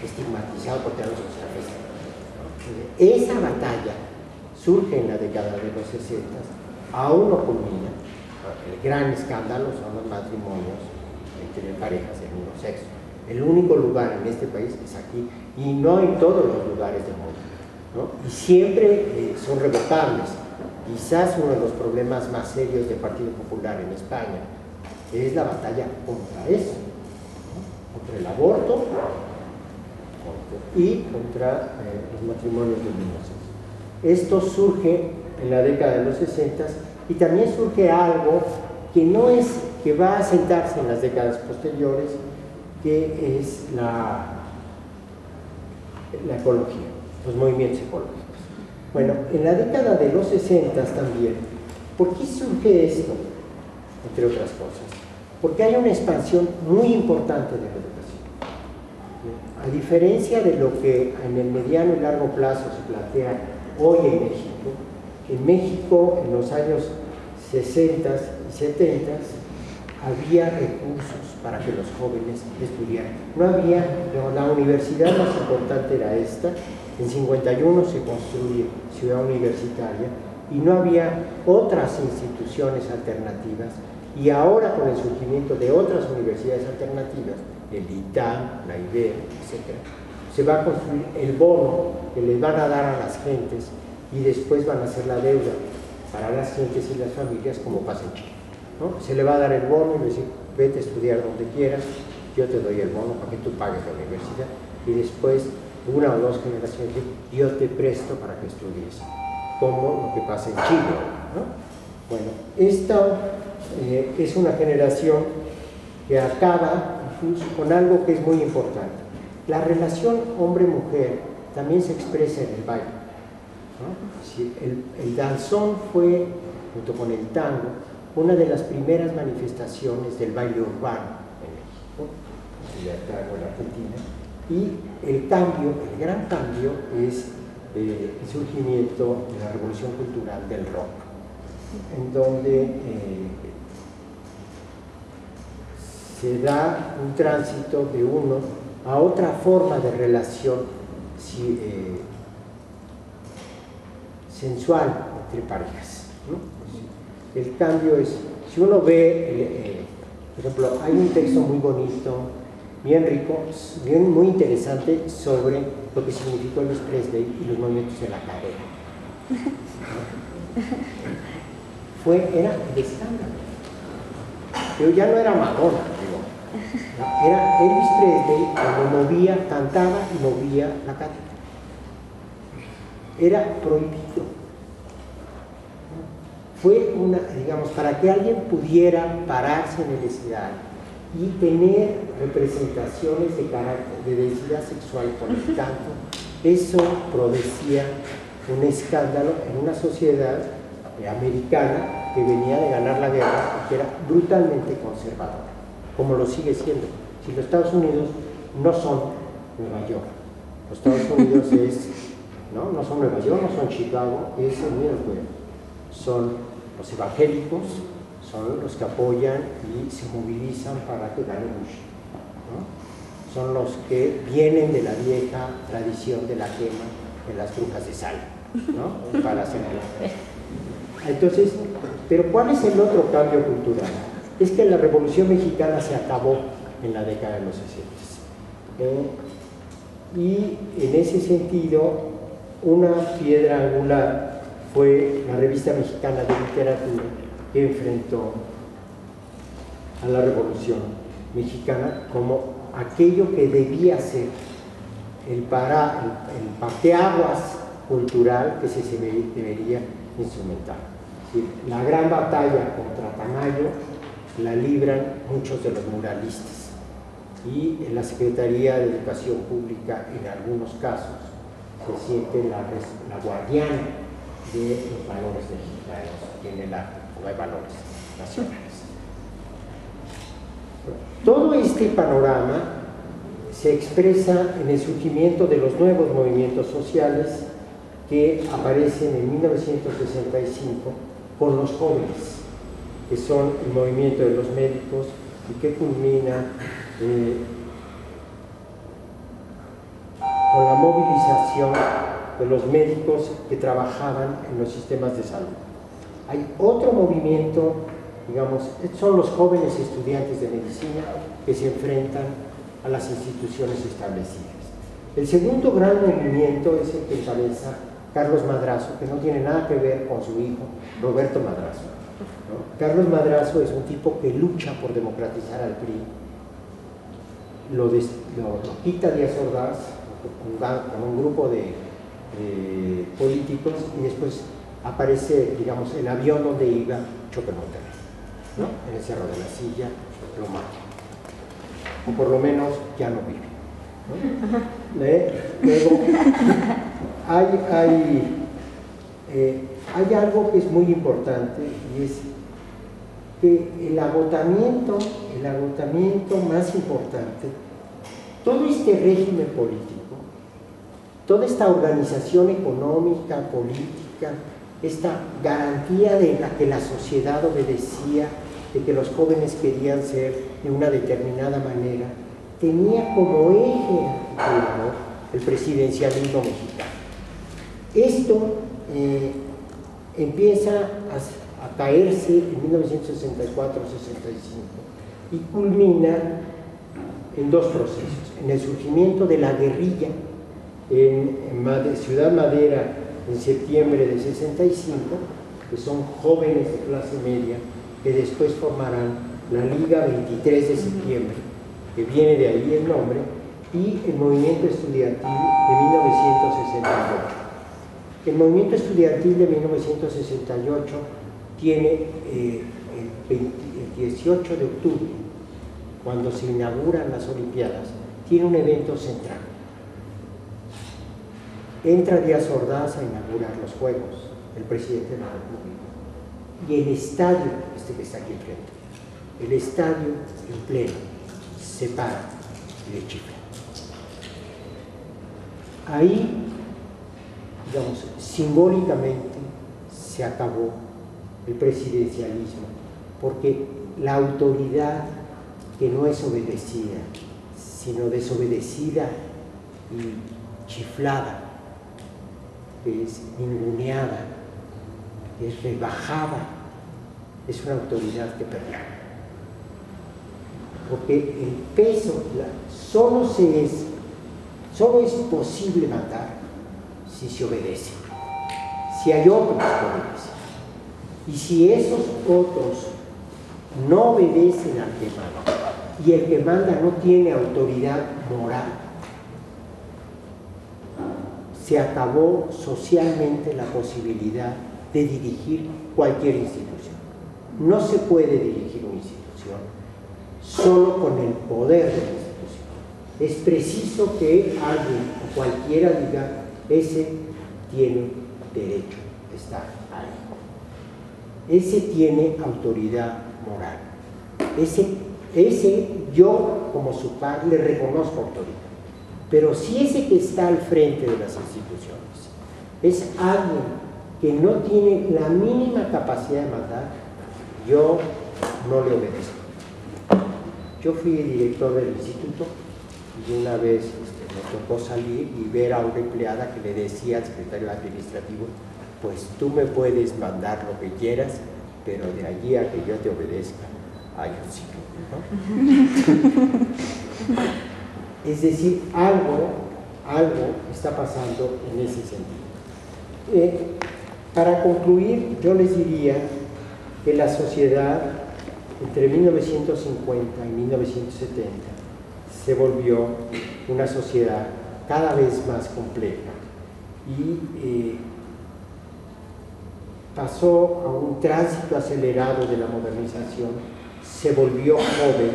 estigmatizado por tener los cafés. Esa batalla surge en la década de los 60, aún no culmina. El gran escándalo son los matrimonios entre parejas del mismo sexo. El único lugar en este país es aquí, y no en todos los lugares del mundo, ¿no? Y siempre son revocables. Quizás uno de los problemas más serios del Partido Popular en España es la batalla contra eso, ¿no? Contra el aborto y contra los matrimonios del mismo sexo. Esto surge en la década de los 60 y también surge algo que no es, que va a sentarse en las décadas posteriores, que es la ecología, los movimientos ecológicos. Bueno, en la década de los 60 también, ¿por qué surge esto? Entre otras cosas, porque hay una expansión muy importante de la educación. A diferencia de lo que en el mediano y largo plazo se plantea hoy en México en los años 60 y 70 había recursos para que los jóvenes estudiaran. No había, la universidad más importante era esta, en 51 se construye Ciudad Universitaria y no había otras instituciones alternativas, y ahora con el surgimiento de otras universidades alternativas, el ITAM, la IBER, etc., se va a construir el bono que les van a dar a las gentes y después van a hacer la deuda para las gentes y las familias, como pasa en Chile, ¿no? Se le va a dar el bono y decir, vete a estudiar donde quieras, yo te doy el bono para que tú pagues la universidad, y después, una o dos generaciones, yo te presto para que estudies, como lo que pasa en Chile, ¿no? Bueno, esta es una generación que acaba incluso con algo que es muy importante. La relación hombre-mujer también se expresa en el baile, ¿no? El danzón fue, junto con el tango, una de las primeras manifestaciones del baile urbano en México, en la Argentina, y el cambio, el gran cambio, es el surgimiento de la revolución cultural del rock, en donde se da un tránsito de uno a otra forma de relación sensual entre parejas, ¿no? El cambio es, si uno ve, por ejemplo, hay un texto muy bonito, bien rico, muy interesante sobre lo que significó Elvis Presley y los movimientos de la cadera, ¿no? Era el escándalo, pero ya no era Madonna, digo, era Elvis Presley cuando movía, cantaba y movía la cadera, era prohibido. Fue una, digamos, para que alguien pudiera pararse en el escenario y tener representaciones de carácter, de densidad sexual por el canto, eso producía un escándalo en una sociedad americana que venía de ganar la guerra y que era brutalmente conservadora, como lo sigue siendo. Si los Estados Unidos no son Nueva York, los Estados Unidos no son Nueva York, no son Chicago, es el Midwest. Son los evangélicos, son los que apoyan y se movilizan para que gane Bush, ¿no? Son los que vienen de la vieja tradición de la quema de las brujas de sal, ¿no? Para hacer Entonces, pero ¿cuál es el otro cambio cultural? Es que la Revolución Mexicana se acabó en la década de los 60. Y en ese sentido, una piedra angular fue la Revista Mexicana de Literatura, que enfrentó a la Revolución Mexicana como aquello que debía ser el parteaguas cultural que se debería instrumentar. Es decir, la gran batalla contra Tamayo la libran muchos de los muralistas, y en la Secretaría de Educación Pública, en algunos casos, se siente la guardiana de los valores mexicanos en el arte, no hay valores nacionales. Todo este panorama se expresa en el surgimiento de los nuevos movimientos sociales que aparecen en 1965 con los jóvenes, que son el movimiento de los médicos y que culmina movilización de los médicos que trabajaban en los sistemas de salud. Hay otro movimiento, digamos, son los jóvenes estudiantes de medicina que se enfrentan a las instituciones establecidas. El segundo gran movimiento es el que encabeza Carlos Madrazo, que no tiene nada que ver con su hijo, Roberto Madrazo, ¿no? Carlos Madrazo es un tipo que lucha por democratizar al PRI, lo quita Díaz Ordaz con un grupo de políticos y después aparece, digamos, el avión donde iba, choca en Monterrey, ¿no? En el Cerro de la Silla, lo mata. O por lo menos ya no vive, ¿no? Luego, hay algo que es muy importante y es que el agotamiento más importante, todo este régimen político, toda esta organización económica, política, esta garantía de la que la sociedad obedecía, de que los jóvenes querían ser de una determinada manera, tenía como eje el presidencialismo mexicano. Esto empieza a caerse en 1964-65 y culmina en dos procesos: en el surgimiento de la guerrilla en Ciudad Madera en septiembre de 65, que son jóvenes de clase media que después formarán la Liga 23 de septiembre, que viene de ahí el nombre, y el movimiento estudiantil de 1968. El movimiento estudiantil de 1968 tiene el 18 de octubre, cuando se inauguran las Olimpiadas, tiene un evento central. Entra Díaz Ordaz a inaugurar los Juegos, el presidente de la República, y el estadio, que está aquí enfrente, el estadio en pleno, se para y le chifla. Ahí, digamos, simbólicamente se acabó el presidencialismo, porque la autoridad que no es obedecida, sino desobedecida y chiflada, que es ninguneada, que es rebajada, es una autoridad que perdió. Porque el peso, solo es posible mandar si se obedece, si hay otros que obedecen. Y si esos otros no obedecen al que manda, y el que manda no tiene autoridad moral, se acabó socialmente la posibilidad de dirigir cualquier institución. No se puede dirigir una institución solo con el poder de la institución. Es preciso que alguien o cualquiera diga: ese tiene derecho a estar ahí. Ese tiene autoridad moral. Ese yo, como su padre, le reconozco autoridad. Pero si ese que está al frente de las instituciones es alguien que no tiene la mínima capacidad de mandar, yo no le obedezco. Yo fui director del instituto y una vez me tocó salir y ver a una empleada que le decía al secretario administrativo: pues tú me puedes mandar lo que quieras, pero de allí a que yo te obedezca hay un ciclo, ¿no? Es decir, algo está pasando en ese sentido. Para concluir, yo les diría que la sociedad entre 1950 y 1970 se volvió una sociedad cada vez más compleja y pasó a un tránsito acelerado de la modernización, se volvió joven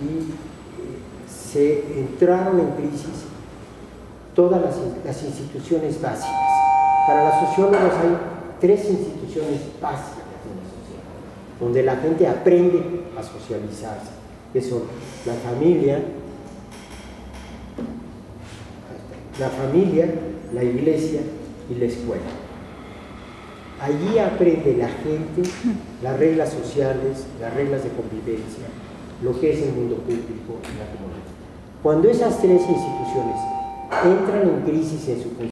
y se entraron en crisis todas las instituciones básicas. Para los sociólogos hay tres instituciones básicas en la sociedad, donde la gente aprende a socializarse, que son la familia, la iglesia y la escuela. Allí aprende la gente las reglas sociales, las reglas de convivencia, lo que es el mundo público y la comunidad. Cuando esas tres instituciones entran en crisis en su funcionamiento.